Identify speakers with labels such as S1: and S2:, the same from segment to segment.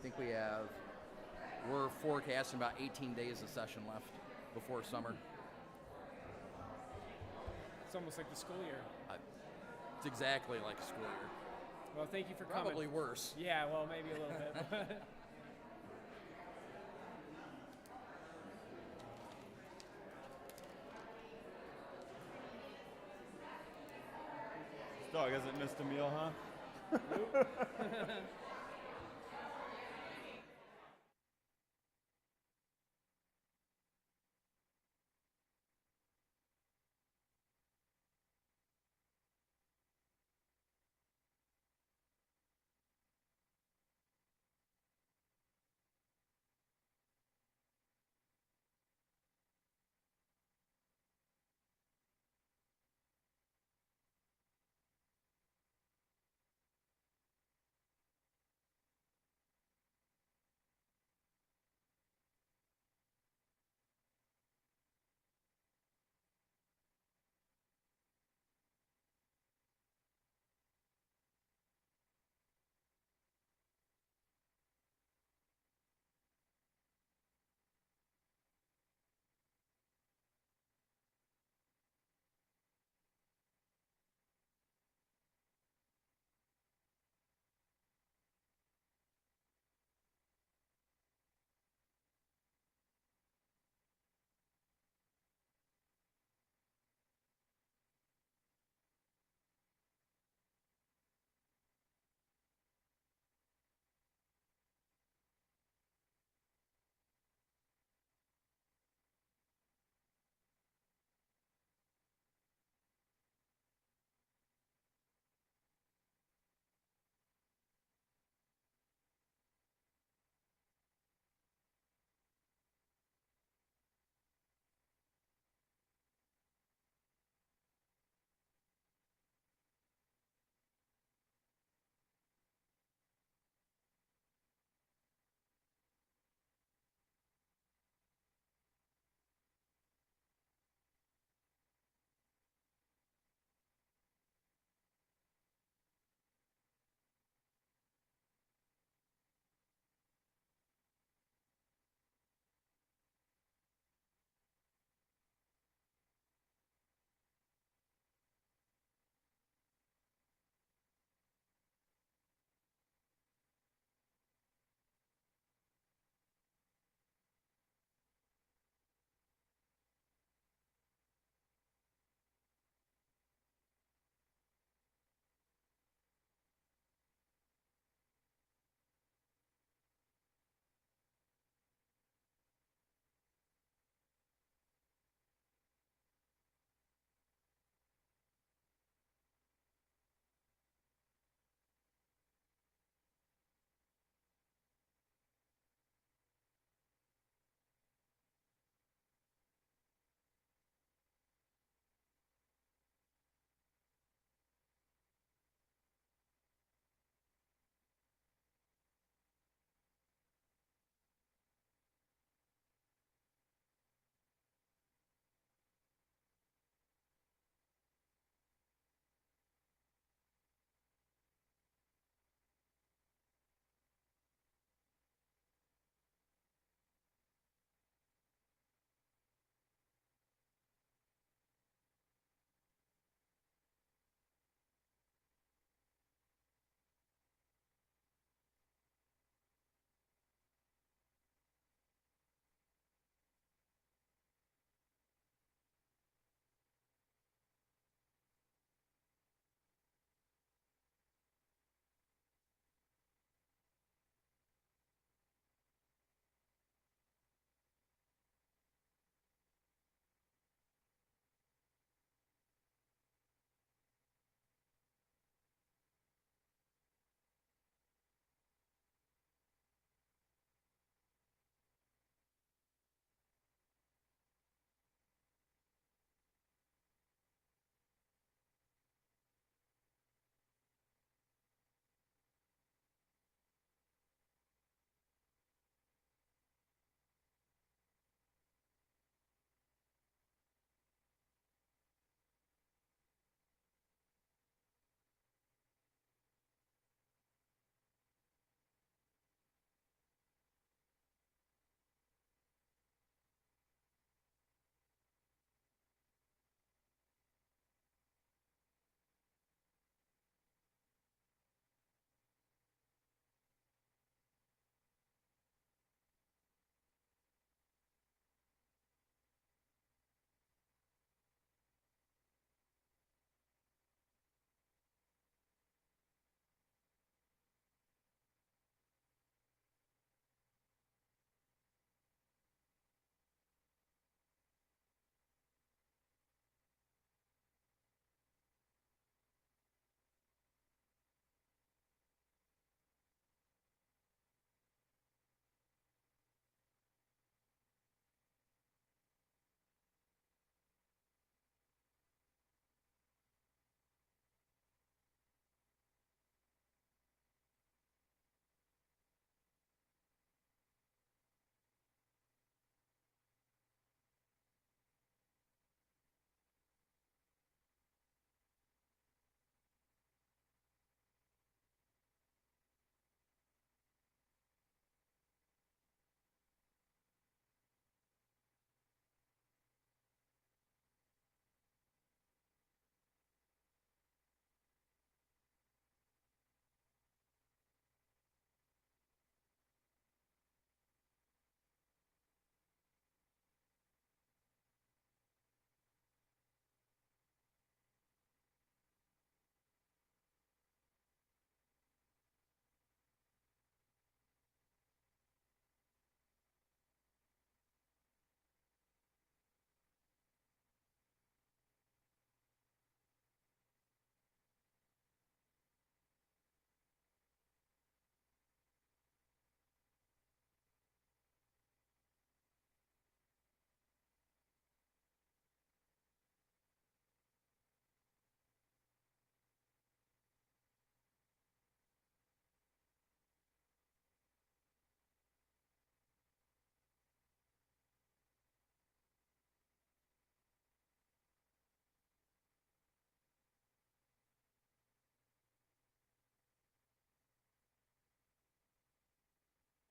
S1: think we're forecasting about 18 days of session left before summer.
S2: It's almost like the school year.
S1: It's exactly like a school year.
S2: Well, thank you for coming.
S1: Probably worse.
S2: Yeah, well, maybe a little bit.
S3: This dog hasn't missed a meal, huh?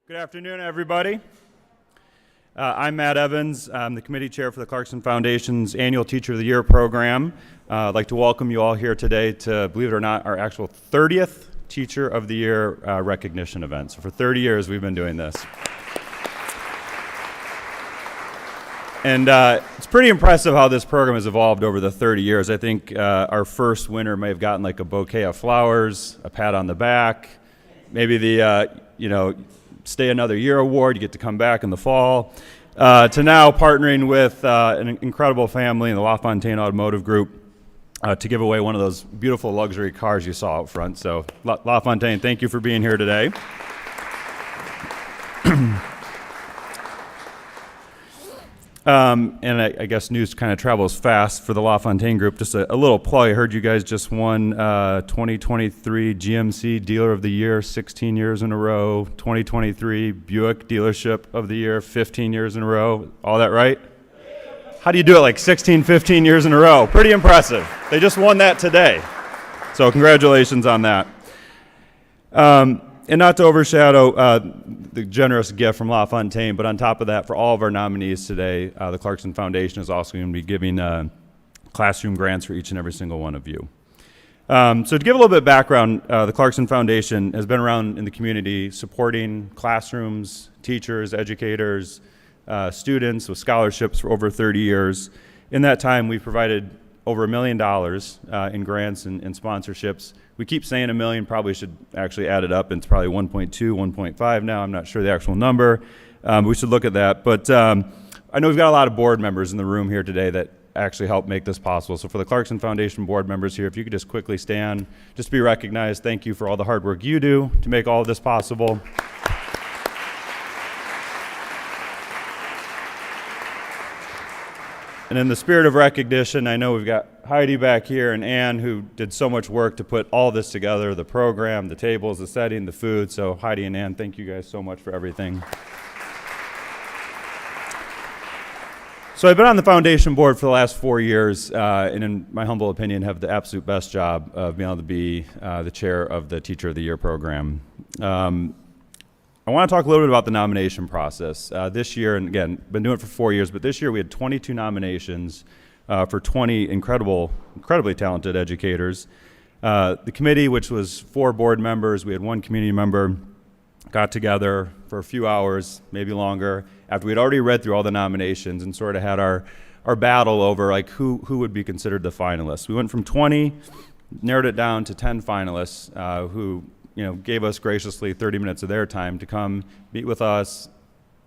S3: Good afternoon, everybody. I'm Matt Evans. I'm the committee chair for the Clarkston Foundation's annual Teacher of the Year program. I'd like to welcome you all here today to, believe it or not, our actual 30th Teacher of the Year recognition event. So for 30 years, we've been doing this. And it's pretty impressive how this program has evolved over the 30 years. I think our first winner may have gotten like a bouquet of flowers, a pat on the back, maybe the, Stay Another Year award. You get to come back in the fall. To now partnering with an incredible family in the LaFontaine Automotive Group to give away one of those beautiful luxury cars you saw out front. So LaFontaine, thank you for being here today. And I guess news kind of travels fast for the LaFontaine Group. Just a little plug. I heard you guys just won 2023 GMC Dealer of the Year 16 years in a row. 2023 Buick Dealership of the Year 15 years in a row. All that right? How do you do it like 16, 15 years in a row? Pretty impressive. They just won that today. So congratulations on that. And not to overshadow the generous gift from LaFontaine, but on top of that, for all of our nominees today, the Clarkston Foundation is also going to be giving classroom grants for each and every single one of you. So to give a little bit of background, the Clarkston Foundation has been around in the community supporting classrooms, teachers, educators, students with scholarships for over 30 years. In that time, we've provided over $1 million in grants and sponsorships. We keep saying $1 million, probably should actually add it up. It's probably 1.2, 1.5 now. I'm not sure the actual number. We should look at that. But I know we've got a lot of board members in the room here today that actually help make this possible. So for the Clarkston Foundation board members here, if you could just quickly stand, just to be recognized, thank you for all the hard work you do to make all of this possible. And in the spirit of recognition, I know we've got Heidi back here and Ann, who did so much work to put all this together, the program, the tables, the setting, the food. So Heidi and Ann, thank you guys so much for everything. So I've been on the foundation board for the last 4 years, and in my humble opinion, have the absolute best job of being able to be the chair of the Teacher of the Year program. I want to talk a little bit about the nomination process. This year, and again, been doing it for 4 years, but this year we had 22 nominations for 20 incredibly talented educators. The committee, which was 4 board members, we had 1 community member, got together for a few hours, maybe longer, after we'd already read through all the nominations and sort of had our battle over like who would be considered the finalists. We went from 20, narrowed it down to 10 finalists who gave us graciously 30 minutes of their time to come meet with us,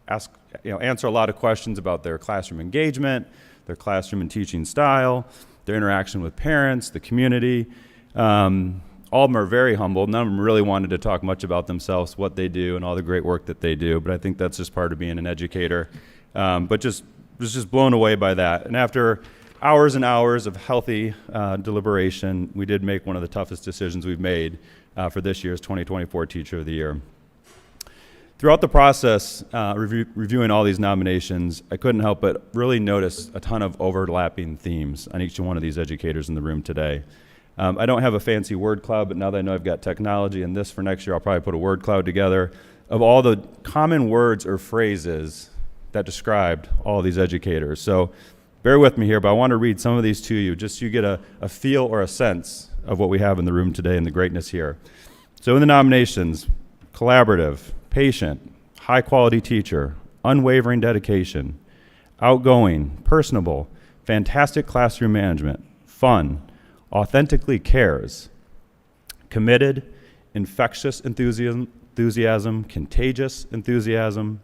S3: answer a lot of questions about their classroom engagement, their classroom and teaching style, their interaction with parents, the community. All of them are very humble. None of them really wanted to talk much about themselves, what they do, and all the great work that they do. But I think that's just part of being an educator. But was just blown away by that. And after hours and hours of healthy deliberation, we did make one of the toughest decisions we've made for this year's 2024 Teacher of the Year. Throughout the process, reviewing all these nominations, I couldn't help but really notice a ton of overlapping themes on each one of these educators in the room today. I don't have a fancy word cloud, but now that I know I've got technology and this for next year, I'll probably put a word cloud together of all the common words or phrases that described all of these educators. So bear with me here, but I want to read some of these to you just so you get a feel or a sense of what we have in the room today and the greatness here. So in the nominations, collaborative, patient, high-quality teacher, unwavering dedication, outgoing, personable, fantastic classroom management, fun, authentically cares, committed, infectious enthusiasm, contagious enthusiasm,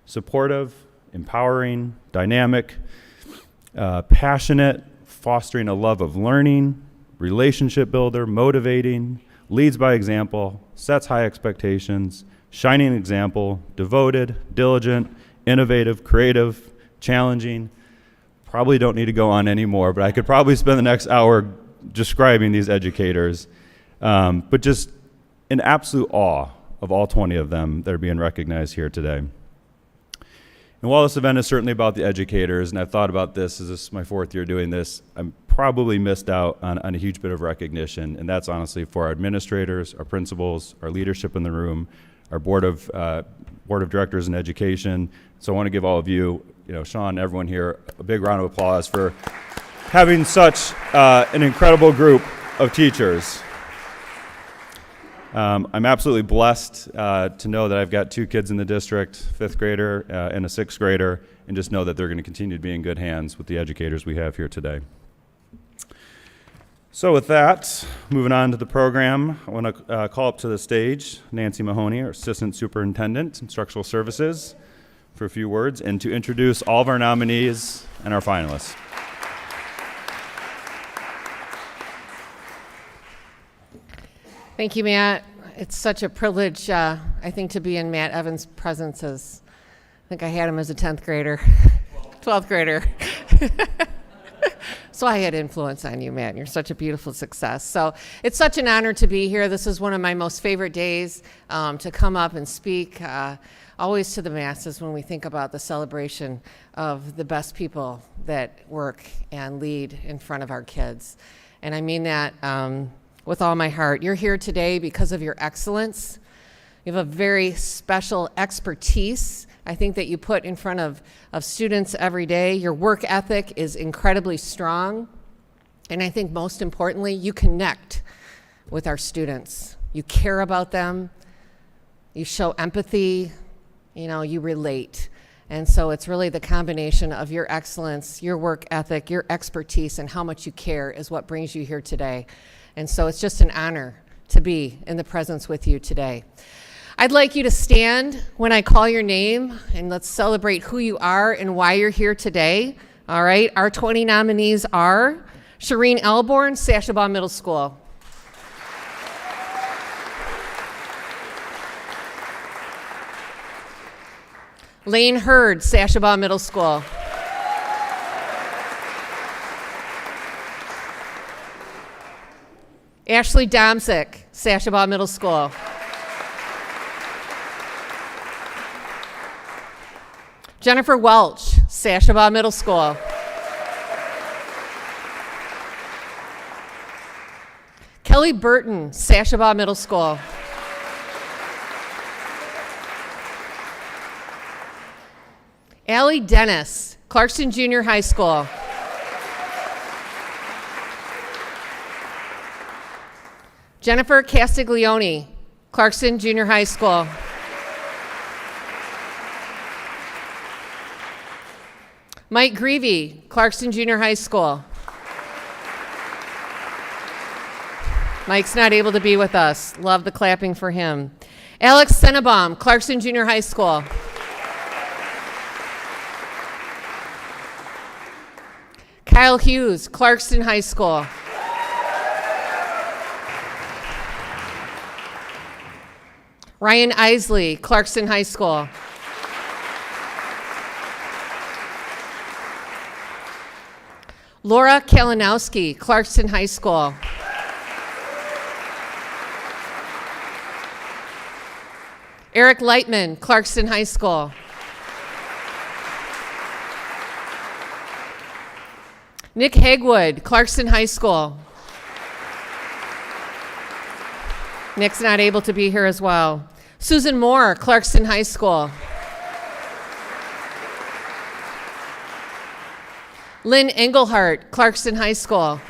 S3: supportive, empowering, dynamic, passionate, fostering a love of learning, relationship builder, motivating, leads by example, sets high expectations, shining example, devoted, diligent, innovative, creative, challenging. Probably don't need to go on anymore, but I could probably spend the next hour describing these educators, but just in absolute awe of all 20 of them that are being recognized here today. And while this event is certainly about the educators, and I've thought about this, as this is my 4th year doing this, I'm probably missed out on a huge bit of recognition, and that's honestly for our administrators, our principals, our leadership in the room, our board of Board of Directors in Education. So I want to give all of you, Sean, everyone here, a big round of applause for having such an incredible group of teachers. I'm absolutely blessed to know that I've got 2 kids in the district, 5th grader and a 6th grader, and just know that they're going to continue to be in good hands with the educators we have here today. So with that, moving on to the program, I want to call up to the stage Nancy Mahoney, our Assistant Superintendent, Instructional Services, for a few words, and to introduce all of our nominees and our finalists.
S4: Thank you, Matt. It's such a privilege, I think, to be in Matt Evans' presence. I think I had him as a 10th grader, 12th grader. So I had influence on you, Matt. You're such a beautiful success. So it's such an honor to be here. This is one of my most favorite days to come up and speak, always to the masses when we think about the celebration of the best people that work and lead in front of our kids. And I mean that with all my heart. You're here today because of your excellence. You have a very special expertise, I think, that you put in front of students every day. Your work ethic is incredibly strong. And I think most importantly, you connect with our students. You care about them. You show empathy. You relate. And so it's really the combination of your excellence, your work ethic, your expertise, and how much you care is what brings you here today. And so it's just an honor to be in the presence with you today. I'd like you to stand when I call your name, and let's celebrate who you are and why you're here today. All right, our 20 nominees are Shireen Elborn, Sashabaw Middle School. Lane Hurd, Sashabaw Middle School. Ashley Domsick, Sashabaw Middle School. Jennifer Welch, Sashabaw Middle School. Kelly Burton, Sashabaw Middle School. Allie Dennis, Clarkston Junior High School. Jennifer Castiglione, Clarkston Junior High School. Mike Greavy, Clarkston Junior High School. Mike's not able to be with us. Love the clapping for him. Alex Sennebaum, Clarkston Junior High School. Kyle Hughes, Clarkston High School. Ryan Isley, Clarkston High School. Laura Kalinowski, Clarkston High School. Eric Lightman, Clarkston High School. Nick Hagwood, Clarkston High School. Nick's not able to be here as well. Susan Moore, Clarkston High School. Lynn Engelhart, Clarkston High School.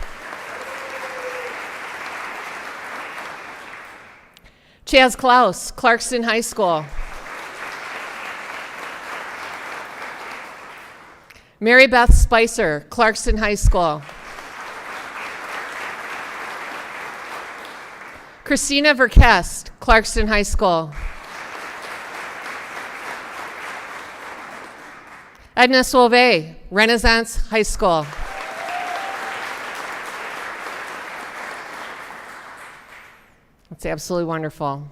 S4: Chaz Klaus, Clarkston High School. Mary Beth Spicer, Clarkston High School. Christina Verkest, Clarkston High School. Edna Sauvé, Renaissance High School. That's absolutely wonderful.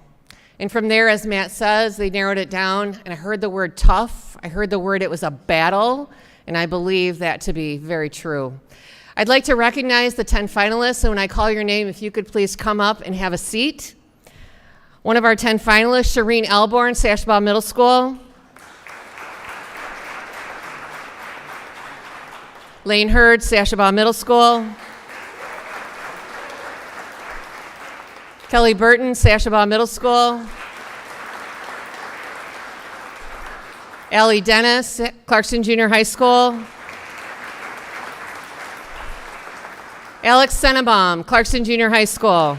S4: And from there, as Matt says, they narrowed it down, and I heard the word tough. I heard the word it was a battle, and I believe that to be very true. I'd like to recognize the 10 finalists, and when I call your name, if you could please come up and have a seat. One of our 10 finalists, Shireen Elborn, Sashabaw Middle School. Lane Hurd, Sashabaw Middle School. Kelly Burton, Sashabaw Middle School. Allie Dennis, Clarkston Junior High School. Alex Sennebaum, Clarkston Junior High School.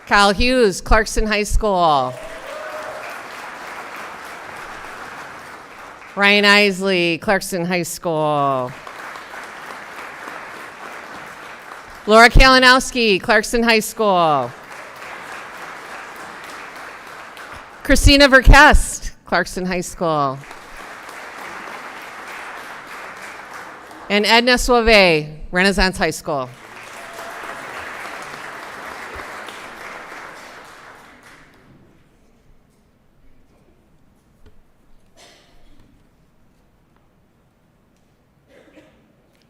S4: Kyle Hughes, Clarkston High School. Ryan Isley, Clarkston High School. Laura Kalinowski, Clarkston High School. Christina Verkest, Clarkston High School. And Edna Suave, Renaissance High School.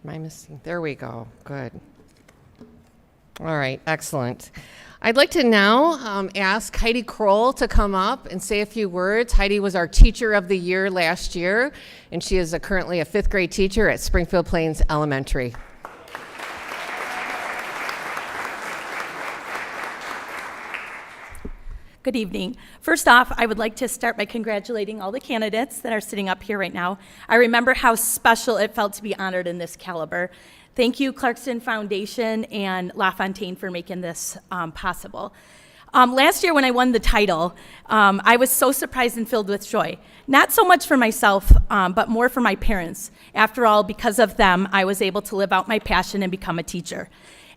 S4: Am I missing? There we go. Good. All right, excellent. I'd like to now ask Heidi Kroll to come up and say a few words. Heidi was our Teacher of the Year last year, and she is currently a 5th grade teacher at Springfield Plains Elementary.
S5: Good evening. First off, I would like to start by congratulating all the candidates that are sitting up here right now. I remember how special it felt to be honored in this caliber. Thank you, Clarkston Foundation and LaFontaine, for making this possible. Last year when I won the title, I was so surprised and filled with joy. Not so much for myself, but more for my parents. After all, because of them, I was able to live out my passion and become a teacher.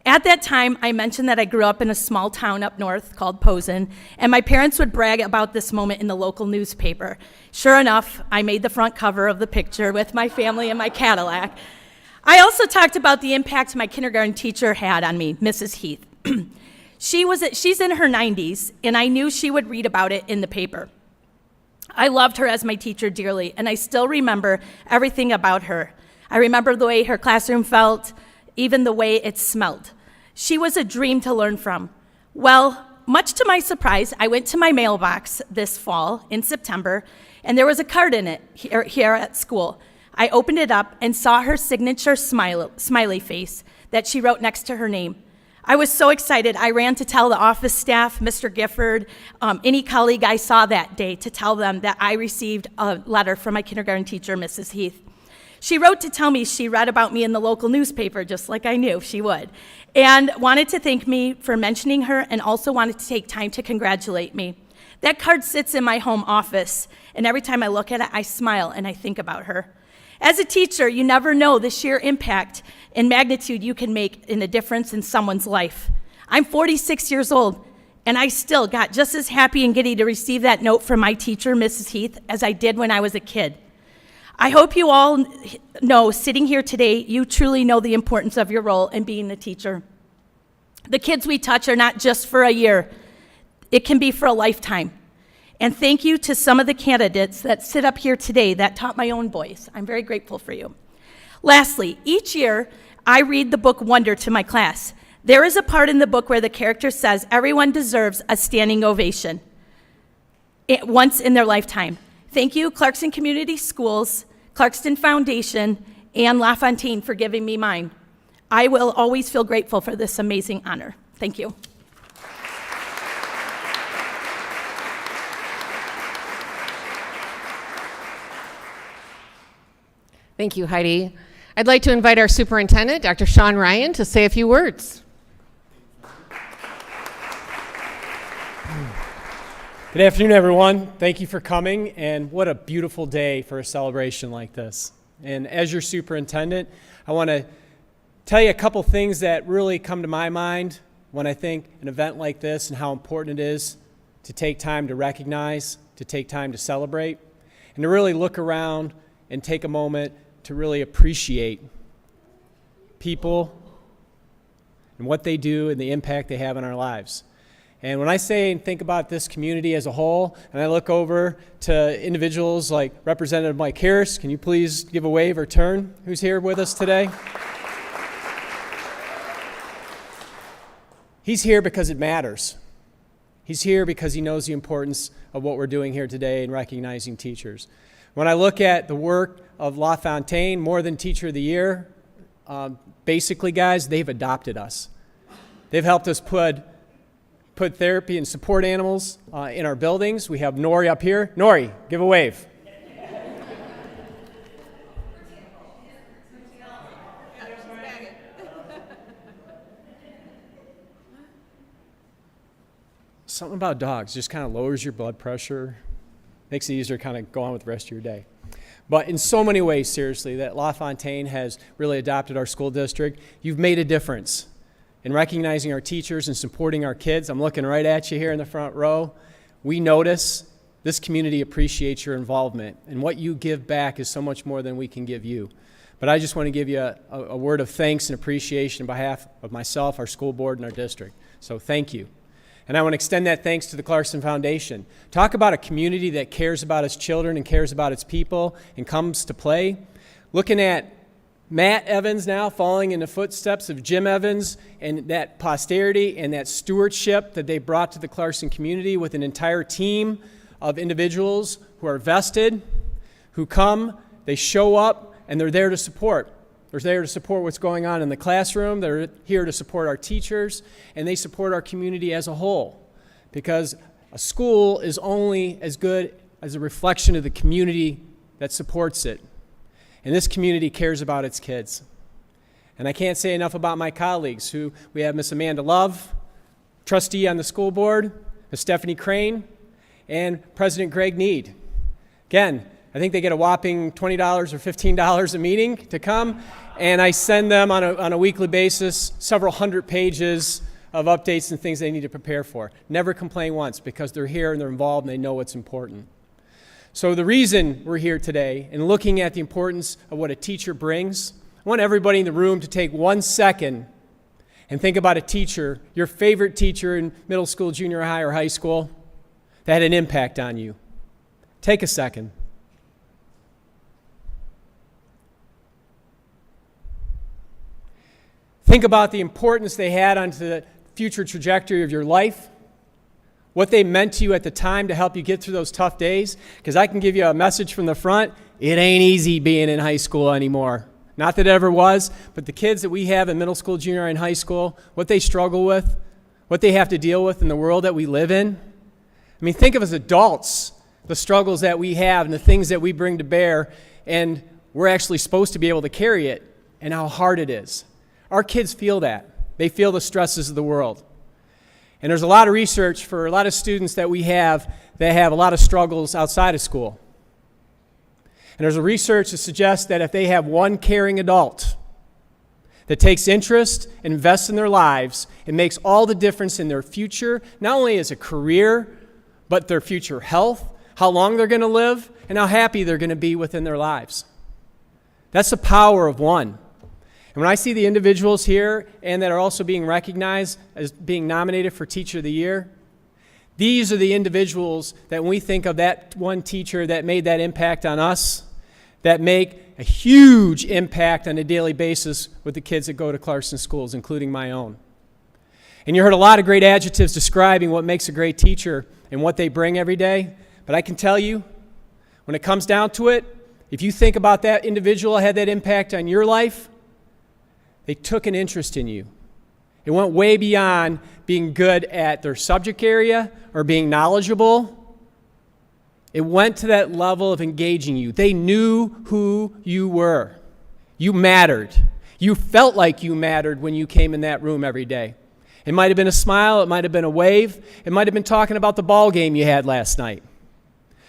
S5: At that time, I mentioned that I grew up in a small town up north called Posen, and my parents would brag about this moment in the local newspaper. Sure enough, I made the front cover of the picture with my family and my Cadillac. I also talked about the impact my kindergarten teacher had on me, Mrs. Heath. She's in her 90s, and I knew she would read about it in the paper. I loved her as my teacher dearly, and I still remember everything about her. I remember the way her classroom felt, even the way it smelled. She was a dream to learn from. Well, much to my surprise, I went to my mailbox this fall in September, and there was a card in it here at school. I opened it up and saw her signature smiley face that she wrote next to her name. I was so excited, I ran to tell the office staff, Mr. Gifford, any colleague I saw that day, to tell them that I received a letter from my kindergarten teacher, Mrs. Heath. She wrote to tell me she read about me in the local newspaper, just like I knew she would, and wanted to thank me for mentioning her and also wanted to take time to congratulate me. That card sits in my home office, and every time I look at it, I smile and I think about her. As a teacher, you never know the sheer impact and magnitude you can make in a difference in someone's life. I'm 46 years old, and I still got just as happy and giddy to receive that note from my teacher, Mrs. Heath, as I did when I was a kid. I hope you all know, sitting here today, you truly know the importance of your role in being a teacher. The kids we touch are not just for a year. It can be for a lifetime. And thank you to some of the candidates that sit up here today that taught my own boys. I'm very grateful for you. Lastly, each year, I read the book Wonder to my class. There is a part in the book where the character says everyone deserves a standing ovation once in their lifetime. Thank you, Clarkston Community Schools, Clarkston Foundation, and LaFontaine for giving me mine. I will always feel grateful for this amazing honor. Thank you.
S4: Thank you, Heidi. I'd like to invite our superintendent, Dr. Sean Ryan, to say a few words.
S2: Good afternoon, everyone. Thank you for coming, and what a beautiful day for a celebration like this. And as your superintendent, I want to tell you a couple things that really come to my mind when I think an event like this and how important it is to take time to recognize, to take time to celebrate, and to really look around and take a moment to really appreciate people and what they do and the impact they have on our lives. And when I say and think about this community as a whole, and I look over to individuals like Representative Mike Harris, can you please give a wave or turn? Who's here with us today? He's here because it matters. He's here because he knows the importance of what we're doing here today in recognizing teachers. When I look at the work of LaFontaine, more than Teacher of the Year, basically, guys, they've adopted us. They've helped us put put therapy and support animals in our buildings. We have Nori up here. Nori, give a wave. Something about dogs just kind of lowers your blood pressure, makes it easier to kind of go on with the rest of your day. But in so many ways, seriously, that LaFontaine has really adopted our school district. You've made a difference in recognizing our teachers and supporting our kids. I'm looking right at you here in the front row. We notice this community appreciates your involvement, and what you give back is so much more than we can give you. But I just want to give you a word of thanks and appreciation on behalf of myself, our school board, and our district. So thank you. And I want to extend that thanks to the Clarkston Foundation. Talk about a community that cares about its children and cares about its people and comes to play. Looking at Matt Evans now following in the footsteps of Jim Evans and that posterity and that stewardship that they brought to the Clarkston community with an entire team of individuals who are vested, who come, they show up, and they're there to support. They're there to support what's going on in the classroom. They're here to support our teachers, and they support our community as a whole. Because a school is only as good as a reflection of the community that supports it. And this community cares about its kids. And I can't say enough about my colleagues, who we have Miss Amanda Love, trustee on the school board, Miss Stephanie Crane, and President Greg Need. Again, I think they get a whopping $20 or $15 a meeting to come, and I send them on a weekly basis several hundred pages of updates and things they need to prepare for. Never complain once, because they're here and they're involved and they know what's important. So the reason we're here today and looking at the importance of what a teacher brings, I want everybody in the room to take 1 second and think about a teacher, your favorite teacher in middle school, junior high, or high school that had an impact on you. Take a second. Think about the importance they had onto the future trajectory of your life, what they meant to you at the time to help you get through those tough days. Because I can give you a message from the front, it ain't easy being in high school anymore. Not that it ever was, but the kids that we have in middle school, junior, and high school, what they struggle with, what they have to deal with in the world that we live in. I mean, think of as adults, the struggles that we have and the things that we bring to bear, and we're actually supposed to be able to carry it, and how hard it is. Our kids feel that. They feel the stresses of the world. And there's a lot of research for a lot of students that we have that have a lot of struggles outside of school. And there's a research that suggests that if they have one caring adult that takes interest, invests in their lives, it makes all the difference in their future, not only as a career, but their future health, how long they're going to live, and how happy they're going to be within their lives. That's the power of one. And when I see the individuals here and that are also being recognized as being nominated for Teacher of the Year, these are the individuals that when we think of that one teacher that made that impact on us, that make a huge impact on a daily basis with the kids that go to Clarkston schools, including my own. And you heard a lot of great adjectives describing what makes a great teacher and what they bring every day. But I can tell you, when it comes down to it, if you think about that individual that had that impact on your life, they took an interest in you. It went way beyond being good at their subject area or being knowledgeable. It went to that level of engaging you. They knew who you were. You mattered. You felt like you mattered when you came in that room every day. It might have been a smile. It might have been a wave. It might have been talking about the ball game you had last night.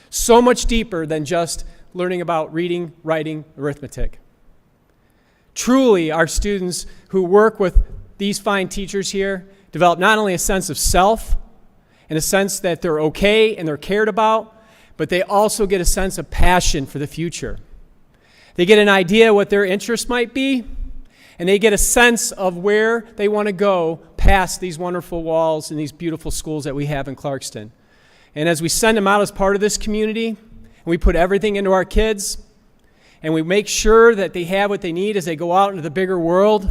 S2: So much deeper than just learning about reading, writing, arithmetic. Truly, our students who work with these fine teachers here develop not only a sense of self and a sense that they're okay and they're cared about, but they also get a sense of passion for the future. They get an idea what their interests might be, and they get a sense of where they want to go past these wonderful walls and these beautiful schools that we have in Clarkston. And as we send them out as part of this community, and we put everything into our kids, and we make sure that they have what they need as they go out into the bigger world,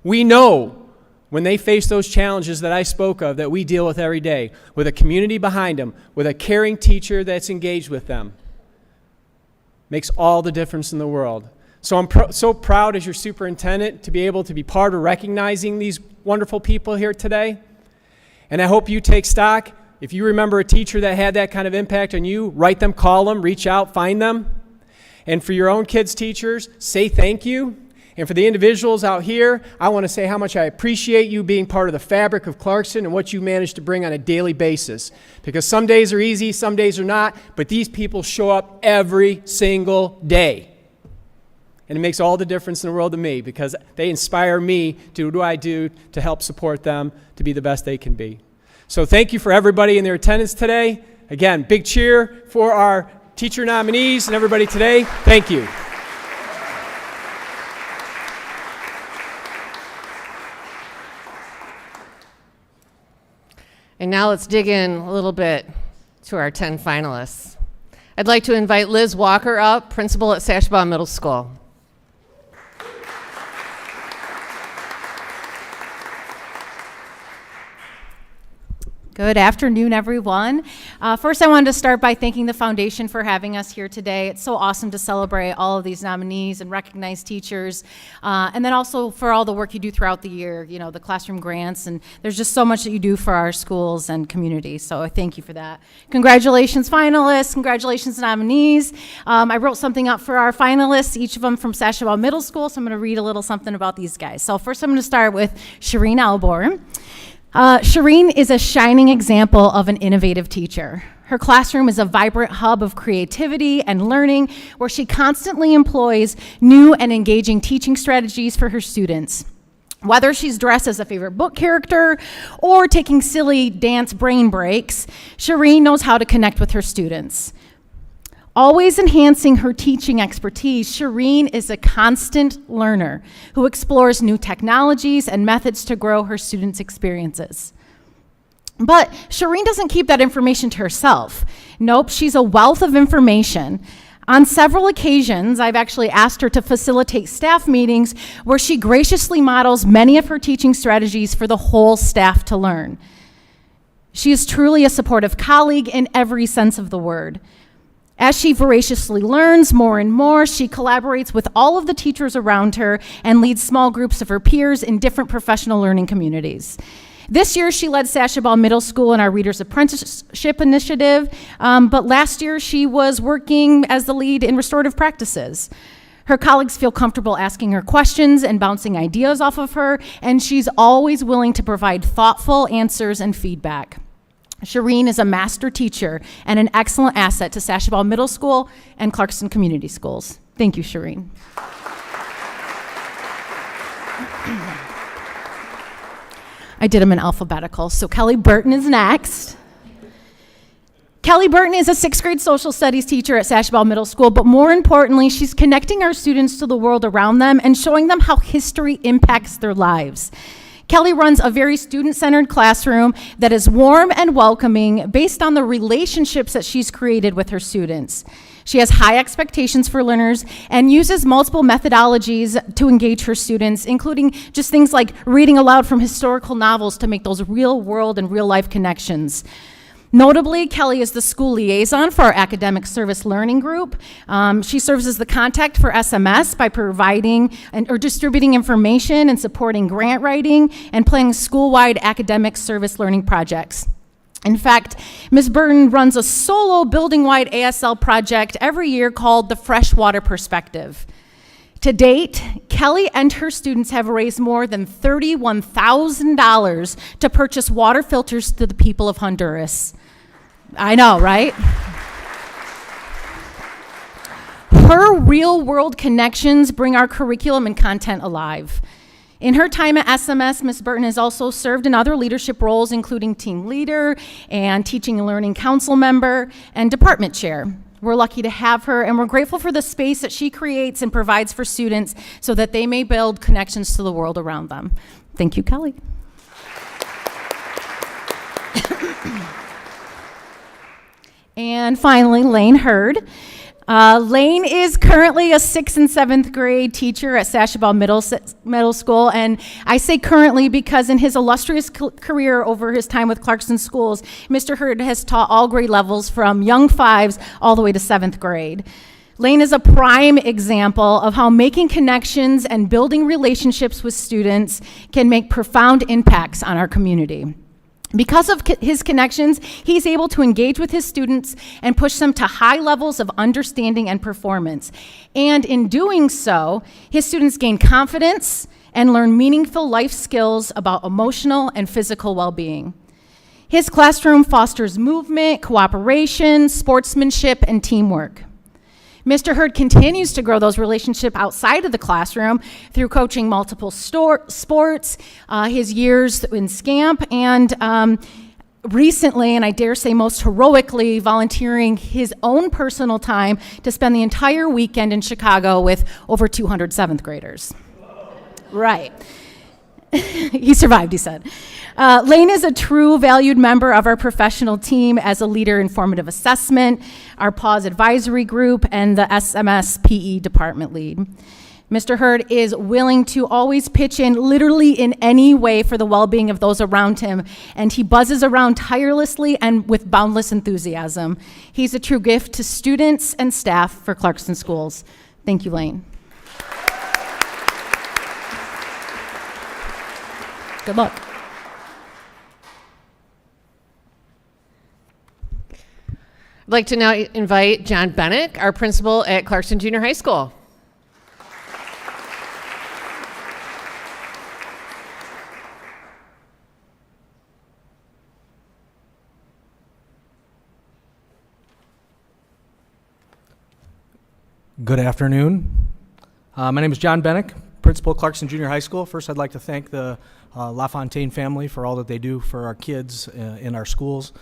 S2: we know when they face those challenges that I spoke of that we deal with every day, with a community behind them, with a caring teacher that's engaged with them, makes all the difference in the world. So I'm so proud as your superintendent to be able to be part of recognizing these wonderful people here today. And I hope you take stock. If you remember a teacher that had that kind of impact on you, write them, call them, reach out, find them. And for your own kids' teachers, say thank you. And for the individuals out here, I want to say how much I appreciate you being part of the fabric of Clarkston and what you manage to bring on a daily basis. Because some days are easy, some days are not, but these people show up every single day. And it makes all the difference in the world to me because they inspire me to do what I do to help support them to be the best they can be. So thank you for everybody in their attendance today. Again, big cheer for our teacher nominees and everybody today. Thank you.
S4: And now let's dig in a little bit to our 10 finalists. I'd like to invite Liz Walker up, principal at Sashabaw Middle School.
S6: Good afternoon, everyone. First, I wanted to start by thanking the foundation for having us here today. It's so awesome to celebrate all of these nominees and recognize teachers, and then also for all the work you do throughout the year, you know, the classroom grants, and there's just so much that you do for our schools and community, so I thank you for that. Congratulations, finalists. Congratulations, nominees. I wrote something up for our finalists, each of them from Sashabaw Middle School, so I'm going to read a little something about these guys. So first, I'm going to start with Shireen Alborn. Shireen is a shining example of an innovative teacher. Her classroom is a vibrant hub of creativity and learning where she constantly employs new and engaging teaching strategies for her students. Whether she's dressed as a favorite book character or taking silly dance brain breaks, Shireen knows how to connect with her students. Always enhancing her teaching expertise, Shireen is a constant learner who explores new technologies and methods to grow her students' experiences. But Shireen doesn't keep that information to herself. Nope, she's a wealth of information. On several occasions, I've actually asked her to facilitate staff meetings where she graciously models many of her teaching strategies for the whole staff to learn. She is truly a supportive colleague in every sense of the word. As she voraciously learns more and more, she collaborates with all of the teachers around her and leads small groups of her peers in different professional learning communities. This year, she led Sashabaw Middle School in our Reader's Apprenticeship Initiative, but last year she was working as the lead in restorative practices. Her colleagues feel comfortable asking her questions and bouncing ideas off of her, and she's always willing to provide thoughtful answers and feedback. Shireen is a master teacher and an excellent asset to Sashabaw Middle School and Clarkston Community Schools. Thank you, Shireen. I did them in alphabetical, so Kelly Burton is next. Kelly Burton is a 6th grade social studies teacher at Sashabaw Middle School, but more importantly, she's connecting our students to the world around them and showing them how history impacts their lives. Kelly runs a very student-centered classroom that is warm and welcoming based on the relationships that she's created with her students. She has high expectations for learners and uses multiple methodologies to engage her students, including just things like reading aloud from historical novels to make those real-world and real-life connections. Notably, Kelly is the school liaison for our academic service learning group. She serves as the contact for SMS by providing or distributing information and supporting grant writing and planning school-wide academic service learning projects. In fact, Ms. Burton runs a solo building-wide ASL project every year called the Freshwater Perspective. To date, Kelly and her students have raised more than $31,000 to purchase water filters to the people of Honduras. I know, right? Her real-world connections bring our curriculum and content alive. In her time at SMS, Ms. Burton has also served in other leadership roles, including team leader and teaching and learning council member and department chair. We're lucky to have her, and we're grateful for the space that she creates and provides for students so that they may build connections to the world around them. Thank you, Kelly. And finally, Lane Hurd. Lane is currently a 6th and 7th grade teacher at Sashabaw Middle School, and I say currently because in his illustrious career over his time with Clarkston Schools, Mr. Hurd has taught all grade levels from young 5s all the way to 7th grade. Lane is a prime example of how making connections and building relationships with students can make profound impacts on our community. Because of his connections, he's able to engage with his students and push them to high levels of understanding and performance. And in doing so, his students gain confidence and learn meaningful life skills about emotional and physical well-being. His classroom fosters movement, cooperation, sportsmanship, and teamwork. Mr. Hurd continues to grow those relationships outside of the classroom through coaching multiple sports, his years in SCAMP, and recently, and I dare say most heroically, volunteering his own personal time to spend the entire weekend in Chicago with over 200 seventh graders. Right. He survived, he said. Lane is a true valued member of our professional team as a leader in formative assessment, our PAWS advisory group, and the SMS PE department lead. Mr. Hurd is willing to always pitch in literally in any way for the well-being of those around him, and he buzzes around tirelessly and with boundless enthusiasm. He's a true gift to students and staff for Clarkston Schools. Thank you, Lane. Good luck.
S4: I'd like to now invite John Bennick, our principal at Clarkston Junior High School.
S7: Good afternoon. My name is John Bennick, principal at Clarkston Junior High School. First, I'd like to thank the LaFontaine family for all that they do for our kids in our schools.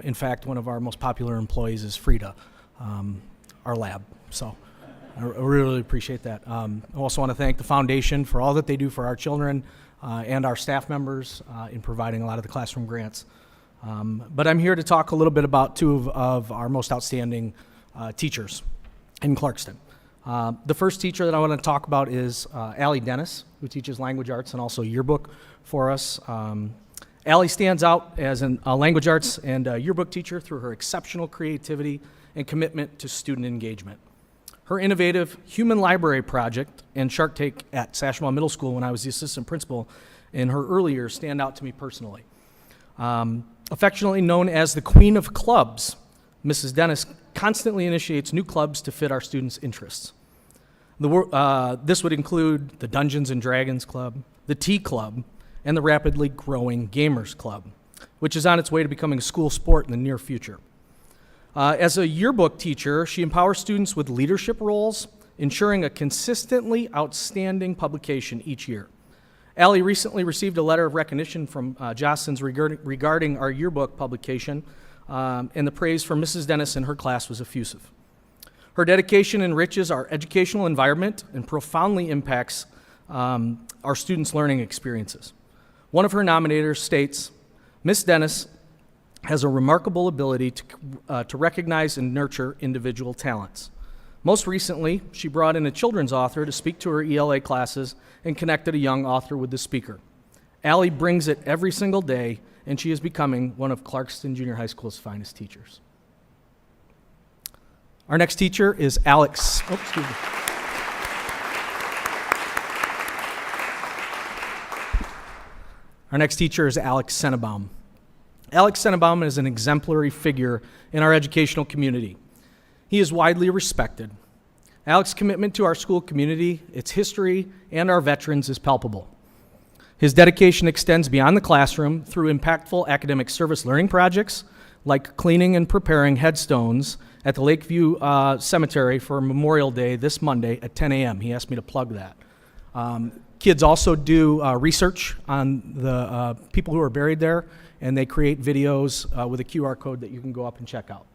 S7: In fact, one of our most popular employees is Frida, our lab. So I really appreciate that. I also want to thank the foundation for all that they do for our children and our staff members in providing a lot of the classroom grants. But I'm here to talk a little bit about two of our most outstanding teachers in Clarkston. The first teacher that I want to talk about is Allie Dennis, who teaches language arts and also yearbook for us. Allie stands out as a language arts and yearbook teacher through her exceptional creativity and commitment to student engagement. Her innovative human library project and Shark Tank at Sashemall Middle School when I was the assistant principal in her early years stand out to me personally. Affectionately known as the Queen of Clubs, Mrs. Dennis constantly initiates new clubs to fit our students' interests. This would include the Dungeons and Dragons Club, the Tea Club, and the rapidly growing Gamers Club, which is on its way to becoming a school sport in the near future. As a yearbook teacher, she empowers students with leadership roles, ensuring a consistently outstanding publication each year. Allie recently received a letter of recognition from Jostens regarding our yearbook publication, and the praise for Mrs. Dennis and her class was effusive. Her dedication enriches our educational environment and profoundly impacts our students' learning experiences. One of her nominators states, Ms. Dennis has a remarkable ability to recognize and nurture individual talents. Most recently, she brought in a children's author to speak to her ELA classes and connected a young author with the speaker. Allie brings it every single day, and she is becoming one of Clarkston Junior High School's finest teachers. Our next teacher is Alex. Oh, excuse me. Our next teacher is Alex Sennebaum. Alex Sennebaum is an exemplary figure in our educational community. He is widely respected. Alex's commitment to our school community, its history, and our veterans is palpable. His dedication extends beyond the classroom through impactful academic service learning projects like cleaning and preparing headstones at the Lakeview Cemetery for Memorial Day this Monday at 10 a.m. He asked me to plug that. Kids also do research on the people who are buried there, and they create videos with a QR code that you can go up and check out.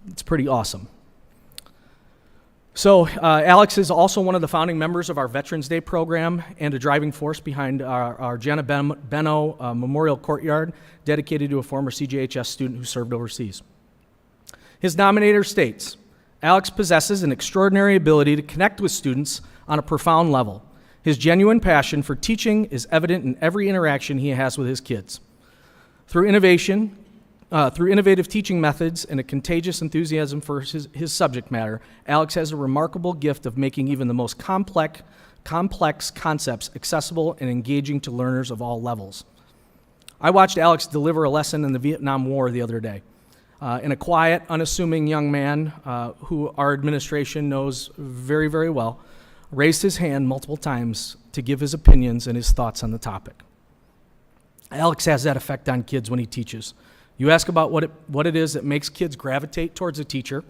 S7: It's pretty awesome. So Alex is also one of the founding members of our Veterans Day program and a driving force behind our Jenna Benno Memorial Courtyard dedicated to a former CJHS student who served overseas. His nominator states, Alex possesses an extraordinary ability to connect with students on a profound level. His genuine passion for teaching is evident in every interaction he has with his kids. Through innovative teaching methods and a contagious enthusiasm for his subject matter, Alex has a remarkable gift of making even the most complex concepts accessible and engaging to learners of all levels. I watched Alex deliver a lesson in the Vietnam War the other day. In a quiet, unassuming young man who our administration knows very, very well, raised his hand multiple times to give his opinions and his thoughts on the topic. Alex has that effect on kids when he teaches. You ask about what it is that makes kids gravitate towards a teacher.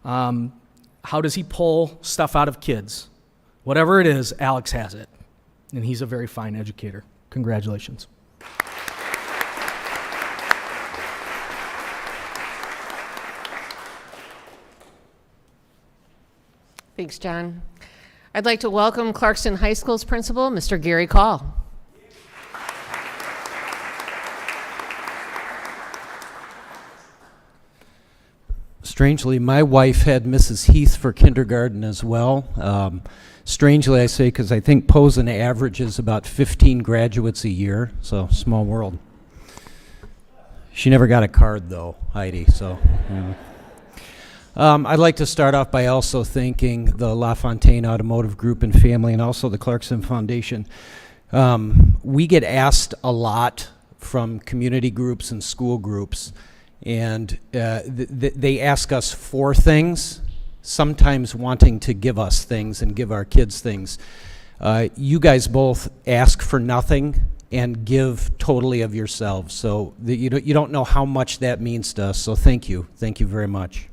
S7: How does he pull stuff out of kids? Whatever it is, Alex has it. And he's a very fine educator. Congratulations.
S4: Thanks, John. I'd like to welcome Clarkston High School's principal, Mr. Gary Call.
S8: Strangely, my wife had Mrs. Heath for kindergarten as well. Strangely, I say, because I think Posen averages about 15 graduates a year, so small world. She never got a card, though, Heidi, so. Yeah. I'd like to start off by also thanking the LaFontaine Automotive Group and family and also the Clarkston Foundation. We get asked a lot from community groups and school groups, and they ask us for things, sometimes wanting to give us things and give our kids things. You guys both ask for nothing and give totally of yourselves, so you don't know how much that means to us, so thank you very much.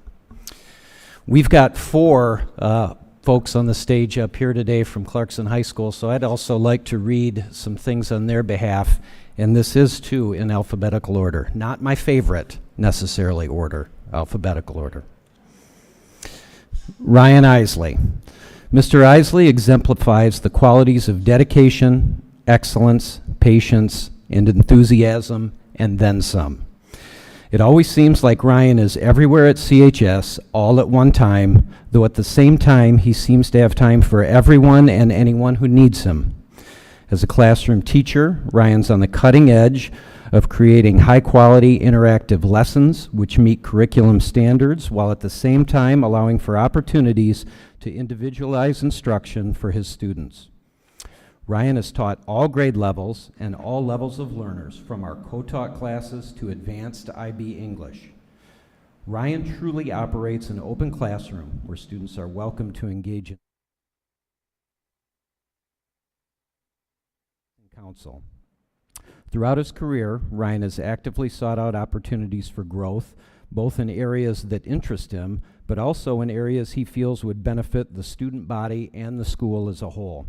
S8: We've got 4 folks on the stage up here today from Clarkston High School, so I'd also like to read some things on their behalf, and this is too in alphabetical order. Not my favorite, necessarily, order, alphabetical order. Ryan Isley. Mr. Isley exemplifies the qualities of dedication, excellence, patience, and enthusiasm, and then some. It always seems like Ryan is everywhere at CHS all at one time, though at the same time he seems to have time for everyone and anyone who needs him. As a classroom teacher, Ryan's on the cutting edge of creating high-quality interactive lessons which meet curriculum standards while at the same time allowing for opportunities to individualize instruction for his students. Ryan has taught all grade levels and all levels of learners, from our co-taught classes to advanced IB English. Ryan truly operates an open classroom where students are welcome to engage in counsel. Throughout his career, Ryan has actively sought out opportunities for growth, both in areas that interest him, but also in areas he feels would benefit the student body and the school as a whole.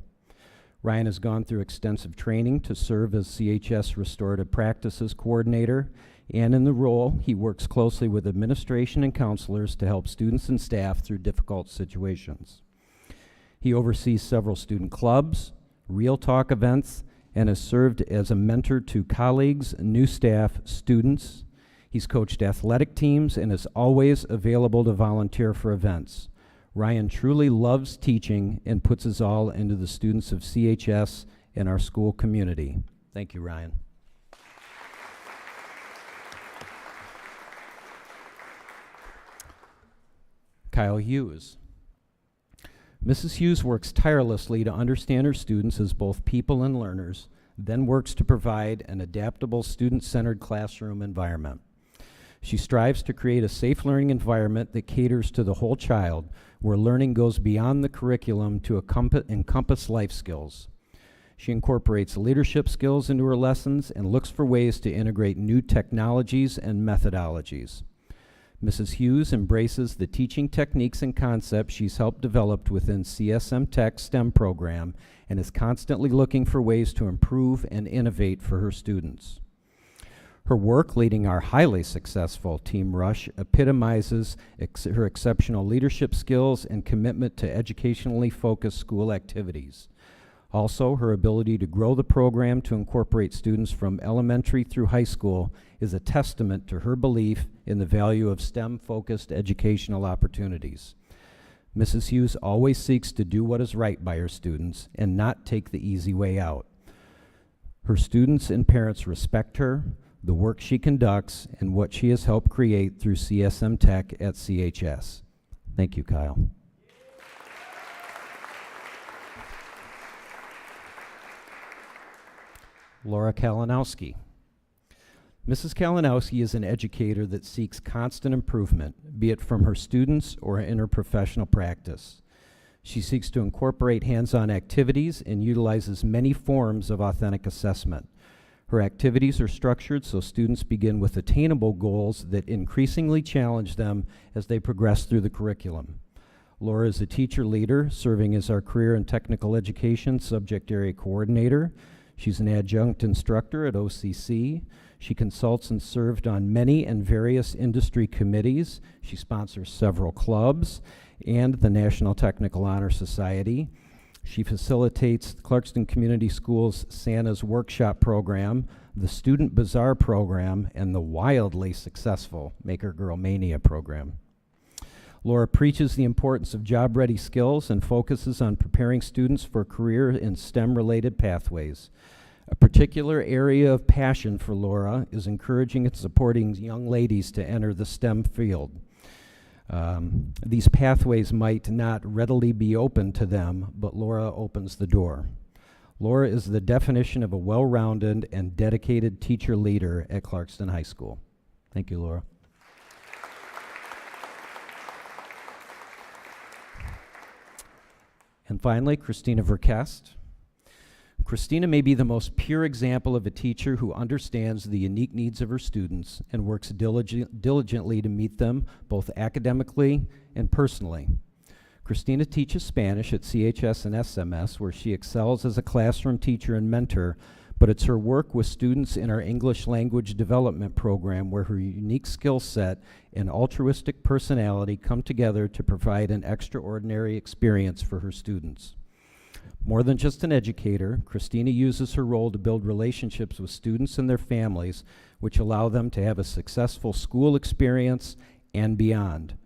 S8: Ryan has gone through extensive training to serve as CHS Restorative Practices Coordinator, and in the role, he works closely with administration and counselors to help students and staff through difficult situations. He oversees several student clubs, Real Talk events, and has served as a mentor to colleagues, new staff, students. He's coached athletic teams and is always available to volunteer for events. Ryan truly loves teaching and puts his all into the students of CHS and our school community. Thank you, Ryan. Kyle Hughes. Mrs. Hughes works tirelessly to understand her students as both people and learners, then works to provide an adaptable, student-centered classroom environment. She strives to create a safe learning environment that caters to the whole child, where learning goes beyond the curriculum to encompass life skills. She incorporates leadership skills into her lessons and looks for ways to integrate new technologies and methodologies. Mrs. Hughes embraces the teaching techniques and concepts she's helped develop within CSM Tech's STEM program and is constantly looking for ways to improve and innovate for her students. Her work leading our highly successful Team Rush epitomizes her exceptional leadership skills and commitment to educationally focused school activities. Also, her ability to grow the program to incorporate students from elementary through high school is a testament to her belief in the value of STEM-focused educational opportunities. Mrs. Hughes always seeks to do what is right by her students and not take the easy way out. Her students and parents respect her, the work she conducts, and what she has helped create through CSM Tech at CHS. Thank you, Kyle. Laura Kalinowski. Mrs. Kalinowski is an educator that seeks constant improvement, be it from her students or in her professional practice. She seeks to incorporate hands-on activities and utilizes many forms of authentic assessment. Her activities are structured so students begin with attainable goals that increasingly challenge them as they progress through the curriculum. Laura is a teacher leader, serving as our Career and Technical Education Subject Area Coordinator. She's an adjunct instructor at OCC. She consults and served on many and various industry committees. She sponsors several clubs and the National Technical Honor Society. She facilitates the Clarkston Community Schools Santa's Workshop Program, the Student Bazaar Program, and the wildly successful Maker Girl Mania program. Laura preaches the importance of job-ready skills and focuses on preparing students for a career in STEM-related pathways. A particular area of passion for Laura is encouraging and supporting young ladies to enter the STEM field. These pathways might not readily be open to them, but Laura opens the door. Laura is the definition of a well-rounded and dedicated teacher leader at Clarkston High School. Thank you, Laura. And finally, Christina Verkest. Christina may be the most pure example of a teacher who understands the unique needs of her students and works diligently to meet them both academically and personally. Christina teaches Spanish at CHS and SMS, where she excels as a classroom teacher and mentor, but it's her work with students in our English language development program where her unique skill set and altruistic personality come together to provide an extraordinary experience for her students. More than just an educator, Christina uses her role to build relationships with students and their families, which allow them to have a successful school experience and beyond.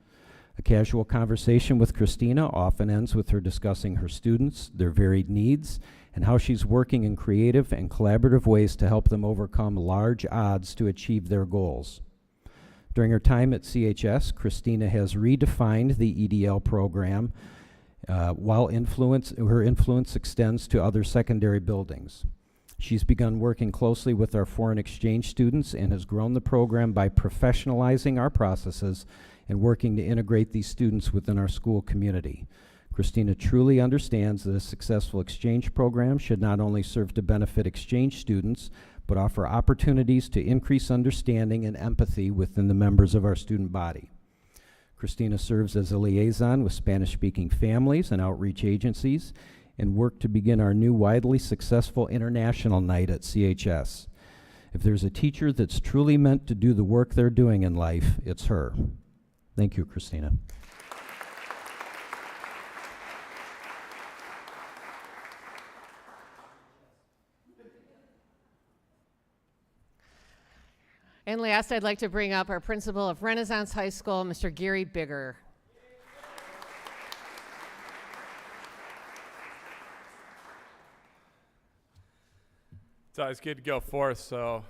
S8: A casual conversation with Christina often ends with her discussing her students, their varied needs, and how she's working in creative and collaborative ways to help them overcome large odds to achieve their goals. During her time at CHS, Christina has redefined the EDL program while her influence extends to other secondary buildings. She's begun working closely with our foreign exchange students and has grown the program by professionalizing our processes and working to integrate these students within our school community. Christina truly understands that a successful exchange program should not only serve to benefit exchange students, but offer opportunities to increase understanding and empathy within the members of our student body. Christina serves as a liaison with Spanish-speaking families and outreach agencies and worked to begin our new widely successful international night at CHS. If there's a teacher that's truly meant to do the work they're doing in life, it's her. Thank you, Christina.
S4: And last, I'd like to bring up our principal of Renaissance High School, Mr. Gary Bigger.
S9: It's always good to go fourth, so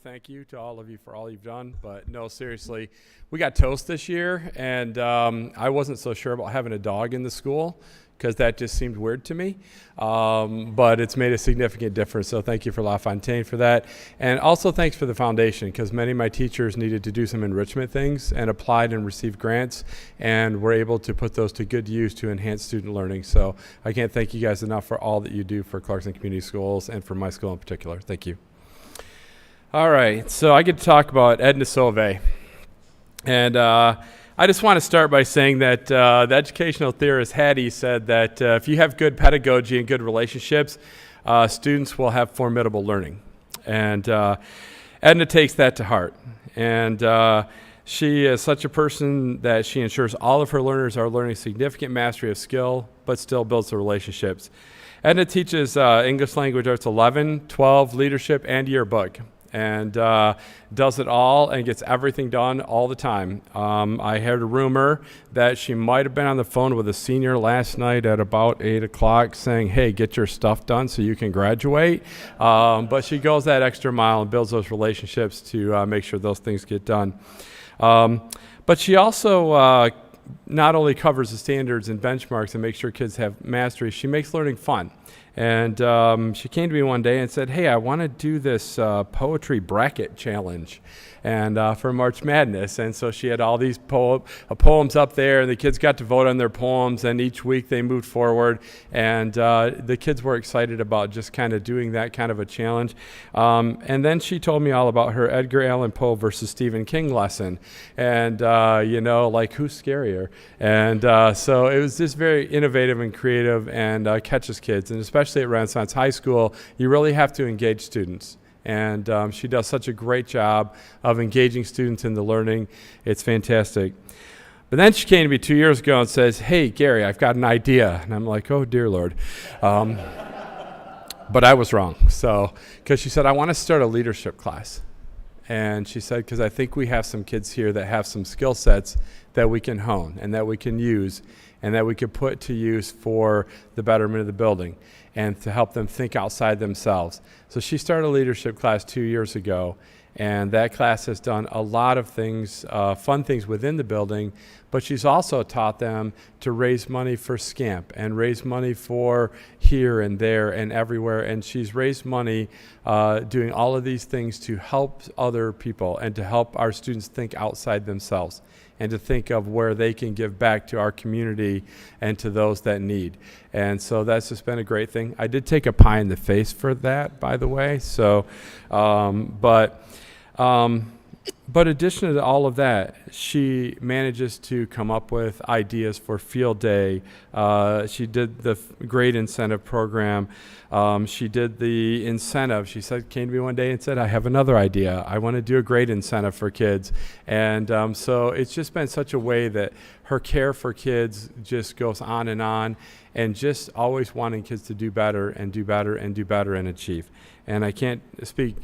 S9: thank you to all of you for all you've done. But no, seriously, we got toast this year, and I wasn't so sure about having a dog in the school because that just seemed weird to me. But it's made a significant difference, so thank you for LaFontaine for that. And also thanks for the foundation, because many of my teachers needed to do some enrichment things and applied and received grants, and were able to put those to good use to enhance student learning. So I can't thank you guys enough for all that you do for Clarkston Community Schools and for my school in particular. Thank you. All right, so I get to talk about Edna Sauvé. And I just want to start by saying that the educational theorist Hattie said that if you have good pedagogy and good relationships, students will have formidable learning. And Edna takes that to heart. And she is such a person that she ensures all of her learners are learning significant mastery of skill, but still builds the relationships. Edna teaches English Language Arts 11, 12, leadership, and yearbook. And does it all and gets everything done all the time. I heard a rumor that she might have been on the phone with a senior last night at about 8 o'clock saying, hey, get your stuff done so you can graduate. But she goes that extra mile and builds those relationships to make sure those things get done. But she also not only covers the standards and benchmarks and makes sure kids have mastery, she makes learning fun. And she came to me one day and said, hey, I want to do this poetry bracket challenge and for March Madness. And so she had all these poems up there, and the kids got to vote on their poems, and each week they moved forward. And the kids were excited about just kind of doing that kind of a challenge. And then she told me all about her Edgar Allan Poe versus Stephen King lesson. And, like, who's scarier? And so it was just very innovative and creative and catches kids. And especially at Renaissance High School, you really have to engage students. And she does such a great job of engaging students in the learning. It's fantastic. But then she came to me 2 years ago and says, hey, Gary, I've got an idea. And I'm like, oh, dear Lord. But I was wrong. So, because she said, I want to start a leadership class. And she said, because I think we have some kids here that have some skill sets that we can hone and that we can use and that we could put to use for the betterment of the building and to help them think outside themselves. So she started a leadership class 2 years ago, and that class has done a lot of things, fun things within the building, but she's also taught them to raise money for SCAMP and raise money for here and there and everywhere. And she's raised money doing all of these things to help other people and to help our students think outside themselves and to think of where they can give back to our community and to those that need. And so that's just been a great thing. I did take a pie in the face for that, by the way. So, but addition to all of that, she manages to come up with ideas for field day. She did the grade incentive program. She did the incentive. She came to me one day and said, I have another idea. I want to do a grade incentive for kids. And so it's just been such a way that her care for kids just goes on, and just always wanting kids to do better and do better and do better and achieve. And I can't speak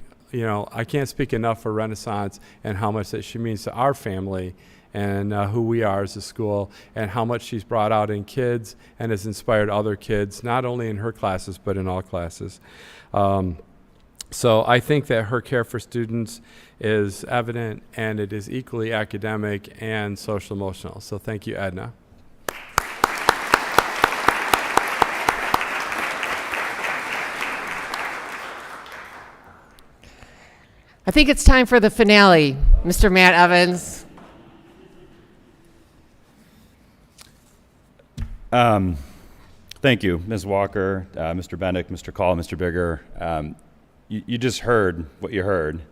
S9: enough for Renaissance and how much that she means to our family and who we are as a school, and how much she's brought out in kids and has inspired other kids, not only in her classes, but in all classes. So I think that her care for students is evident, and it is equally academic and social emotional. So thank you, Edna.
S4: I think it's time for the finale, Mr. Matt Evans.
S3: Thank you, Ms. Walker, Mr. Bennick, Mr. Call, Mr. Bigger. You just heard what you heard,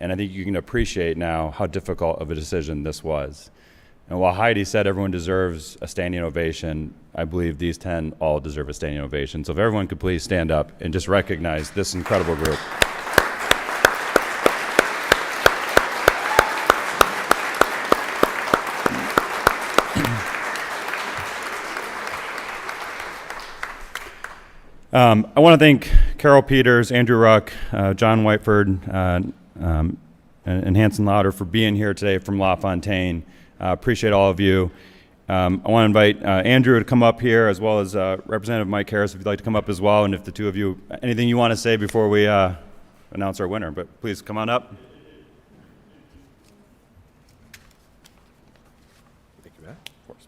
S3: and I think you can appreciate now how difficult of a decision this was. And while Heidi said everyone deserves a standing ovation, I believe these 10 all deserve a standing ovation. So if everyone could please stand up and just recognize this incredible group. I want to thank Carol Peters, Andrew Ruck, John Whiteford, and Hanson Lauder for being here today from LaFontaine. Appreciate all of you. I want to invite Andrew to come up here, as well as Representative Mike Harris, if you'd like to come up as well, and if the two of you, anything you want to say before we announce our winner, but please come on up.
S10: Thank you, Matt. Of course.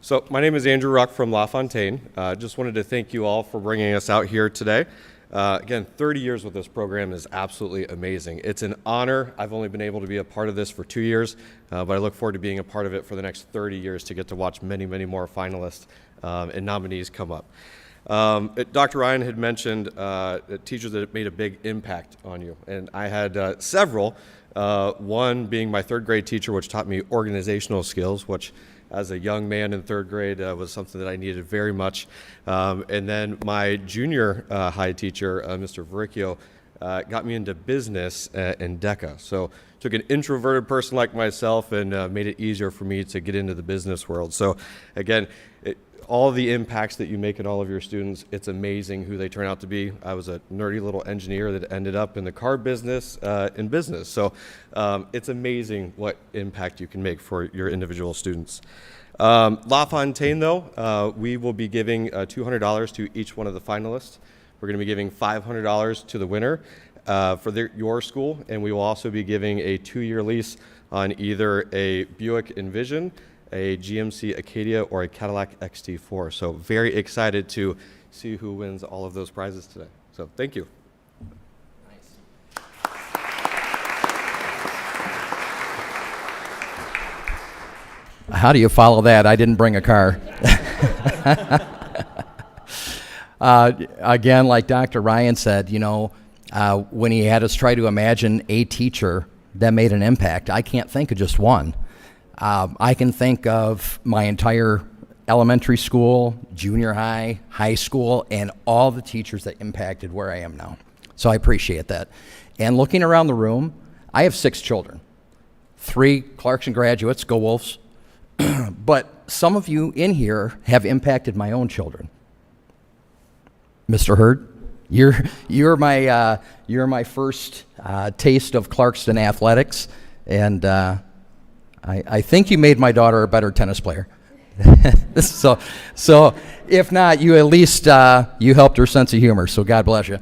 S10: So my name is Andrew Ruck from LaFontaine. Just wanted to thank you all for bringing us out here today. Again, 30 years with this program is absolutely amazing. It's an honor. I've only been able to be a part of this for 2 years, but I look forward to being a part of it for the next 30 years to get to watch many, many more finalists and nominees come up. Dr. Ryan had mentioned teachers that made a big impact on you, and I had several. One being my third grade teacher, which taught me organizational skills, which as a young man in third grade was something that I needed very much. And then my junior high teacher, Mr. Verricchio, got me into business and DECA. So took an introverted person like myself and made it easier for me to get into the business world. So again, all the impacts that you make in all of your students, it's amazing who they turn out to be. I was a nerdy little engineer that ended up in the car business in business. So it's amazing what impact you can make for your individual students. LaFontaine, though, we will be giving $200 to each one of the finalists. We're going to be giving $500 to the winner for your school, and we will also be giving a 2-year lease on either a Buick Envision, a GMC Acadia, or a Cadillac XT4. So very excited to see who wins all of those prizes today. So thank you.
S1: How do you follow that? I didn't bring a car. Again, like Dr. Ryan said, when he had us try to imagine a teacher that made an impact, I can't think of just one. I can think of my entire elementary school, junior high, high school, and all the teachers that impacted where I am now. So I appreciate that. And looking around the room, I have 6 children. 3 Clarkston graduates, go Wolves. But some of you in here have impacted my own children. Mr. Hurd, you're my first taste of Clarkston athletics, and I think you made my daughter a better tennis player. so if not, you at least you helped her sense of humor. So God bless you.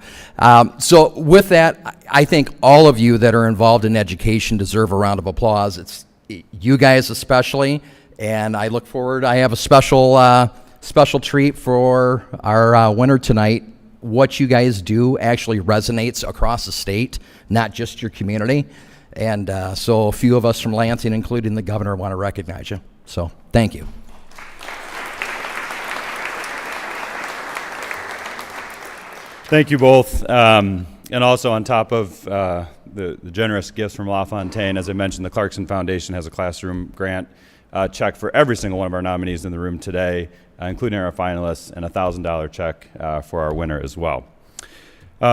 S1: So with that, I think all of you that are involved in education deserve a round of applause. It's you guys especially. And I look forward, I have a special treat for our winner tonight. What you guys do actually resonates across the state, not just your community. And so a few of us from Lansing, including the governor, want to recognize you. So thank you.
S3: Thank you both. And also on top of the generous gifts from LaFontaine, as I mentioned, the Clarkston Foundation has a classroom grant check for every single one of our nominees in the room today, including our finalists, and a $1,000 check for our winner as well.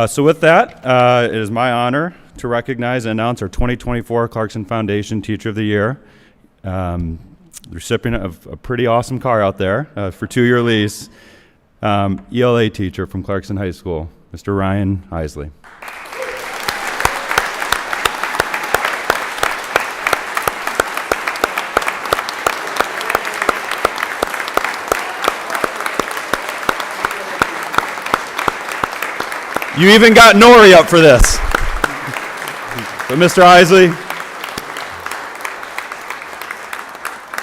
S3: So with that, it is my honor to recognize and announce our 2024 Clarkston Foundation Teacher of the Year, the recipient of a pretty awesome car out there for 2-year lease, ELA teacher from Clarkston High School, Mr. Ryan Isley. You even got Nori up for this. But Mr. Isley,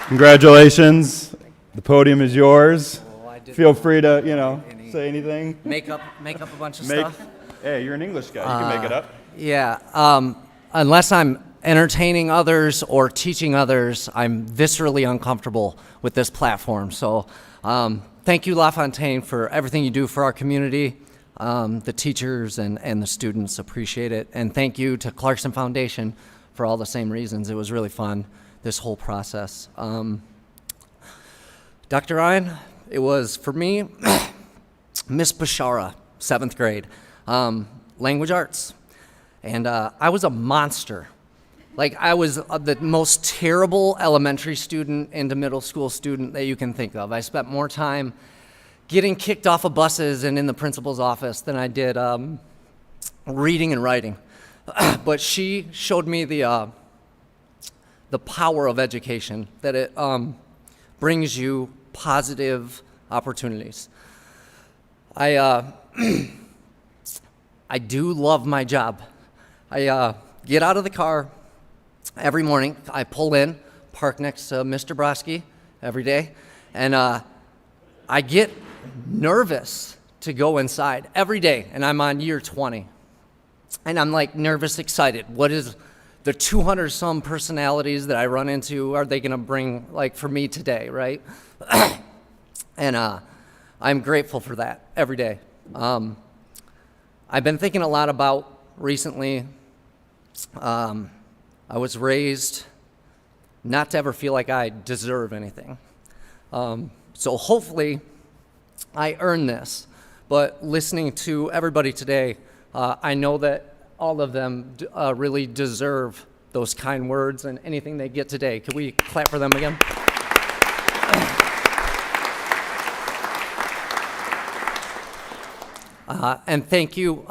S3: congratulations. The podium is yours. Feel free to, say anything.
S11: Make up a bunch of stuff.
S3: Hey, you're an English guy. You can make it up.
S11: Yeah. Unless I'm entertaining others or teaching others, I'm viscerally uncomfortable with this platform. So thank you, LaFontaine, for everything you do for our community. The teachers and the students appreciate it. And thank you to Clarkston Foundation for all the same reasons. It was really fun, this whole process. Dr. Ryan, it was, for me, Miss Bashara, 7th grade, language arts. And I was a monster. Like, I was the most terrible elementary student and middle school student that you can think of. I spent more time getting kicked off of buses and in the principal's office than I did reading and writing. But she showed me the power of education, that it brings you positive opportunities. I do love my job. I get out of the car every morning. I pull in, park next to Mr. Broski every day, and I get nervous to go inside every day, and I'm on year 20. And I'm like nervous, excited. What is the 200-some personalities that I run into, are they gonna bring like for me today, right? And I'm grateful for that every day. I've been thinking a lot about recently, I was raised not to ever feel like I deserve anything. So hopefully I earned this, but listening to everybody today, I know that all of them really deserve those kind words and anything they get today. Could we clap for them again? And thank you,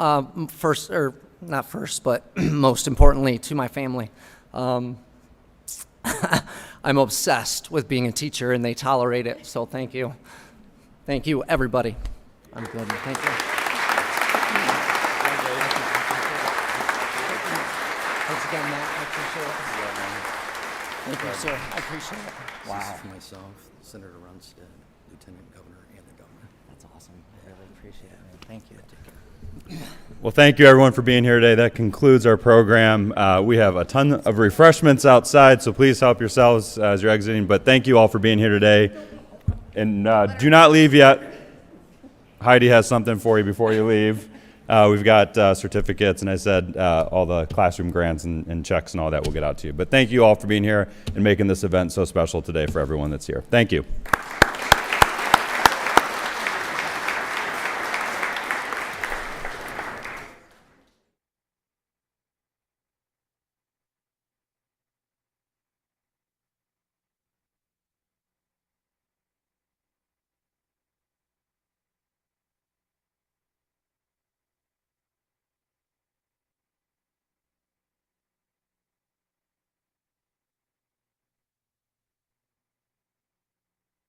S11: first, or not first, but most importantly, to my family. I'm obsessed with being a teacher, and they tolerate it, so thank you. Thank you, everybody. I'm good. Thank you. Thanks again, Matt. I appreciate it. Thank you, sir. I appreciate it.
S1: This is for myself, Senator Runstead, Lieutenant Governor, and the governor.
S11: That's awesome. I really appreciate it, man. Thank you.
S3: Well, thank you everyone for being here today. That concludes our program. We have a ton of refreshments outside, so please help yourselves as you're exiting. But thank you all for being here today. And do not leave yet. Heidi has something for you before you leave. We've got certificates, and I said all the classroom grants and checks and all that will get out to you. But thank you all for being here and making this event so special today for everyone that's here. Thank you.